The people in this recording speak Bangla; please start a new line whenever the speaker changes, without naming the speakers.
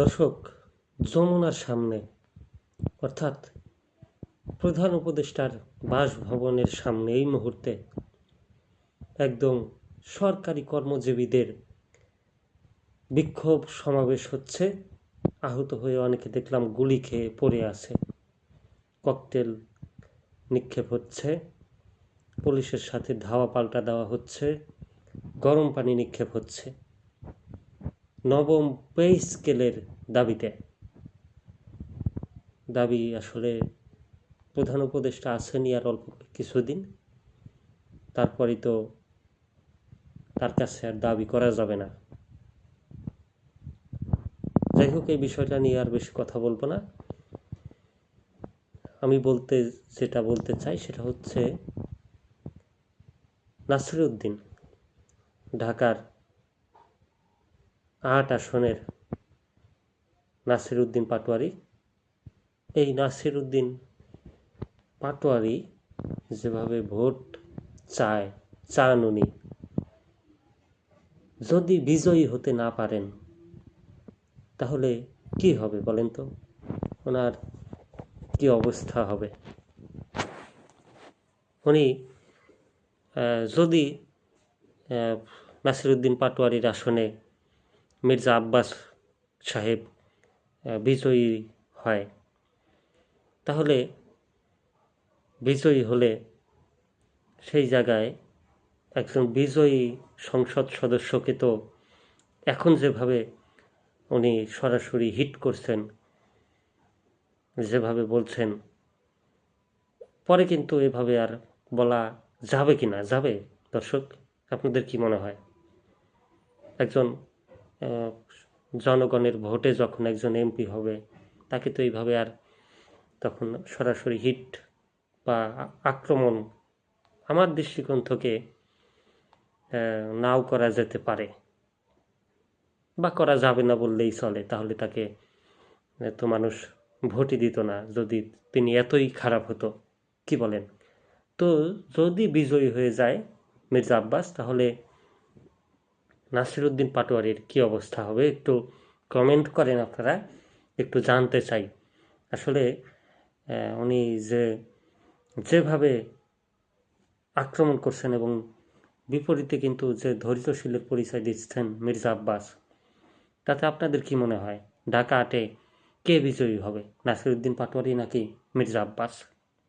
দর্শক, যমুনার সামনে অর্থাৎ প্রধান উপদেষ্টার বাসভবনের সামনে এই মুহূর্তে একদম সরকারি কর্মজীবীদের বিক্ষোভ সমাবেশ হচ্ছে। আহত হয়ে অনেকে দেখলাম গুলি খেয়ে পড়ে আছে, ককটেল নিক্ষেপ হচ্ছে, পুলিশের সাথে ধাওয়া পাল্টা দেওয়া হচ্ছে, গরম পানি নিক্ষেপ হচ্ছে নবম পে স্কেলের দাবি আসলে প্রধান উপদেষ্টা আসেনি আর অল্প কিছুদিন, তারপরই তো তার কাছে আর দাবি করা যাবে না। যাই হোক, এই বিষয়টা নিয়ে আর বেশি কথা বলবো না। আমি যেটা বলতে চাই সেটা হচ্ছে, নাসিরউদ্দিন ঢাকার ৮ আসনের নাসিরউদ্দিন পাটোয়ারি, এই নাসিরউদ্দিন পাটোয়ারি যেভাবে ভোট চান উনি, যদি বিজয়ী হতে না পারেন তাহলে কি হবে বলেন তো? ওনার কি অবস্থা হবে? উনি যদি নাসিরউদ্দিন পাটোয়ারির আসনে মির্জা আব্বাস সাহেব বিজয়ী হয়, তাহলে বিজয়ী হলে সেই জায়গায় একজন বিজয়ী সংসদ সদস্যকে তো এখন যেভাবে উনি সরাসরি হিট করছেন, যেভাবে বলছেন, পরে কিন্তু এভাবে আর বলা যাবে কি না যাবে? দর্শক, আপনাদের কি মনে হয়? একজন জনগণের ভোটে যখন একজন এমপি হবে, তাকে তো এইভাবে আর তখন সরাসরি হিট বা আক্রমণ আমার দৃষ্টিকোণ থেকে নাও করা যেতে পারে, বা করা যাবে না বললেই চলে। তাহলে তাকে তো মানুষ ভোটই দিত না যদি তিনি এতই খারাপ হতো, কি বলেন? তো যদি বিজয়ী হয়ে যায় মির্জা আব্বাস, তাহলে নাসিরউদ্দিন পাটোয়ারির কি অবস্থা হবে? একটু কমেন্ট করেন আপনারা, একটু জানতে চাই। আসলে উনি যেভাবে আক্রমণ করছেন এবং বিপরীতে কিন্তু যে ধৈর্যশীলের পরিচয় দিচ্ছেন মির্জা আব্বাস, তাতে আপনাদের কি মনে হয় ঢাকা ৮-এ কে বিজয়ী হবে, নাসিরউদ্দিন পাটোয়ারি নাকি মির্জা আব্বাস?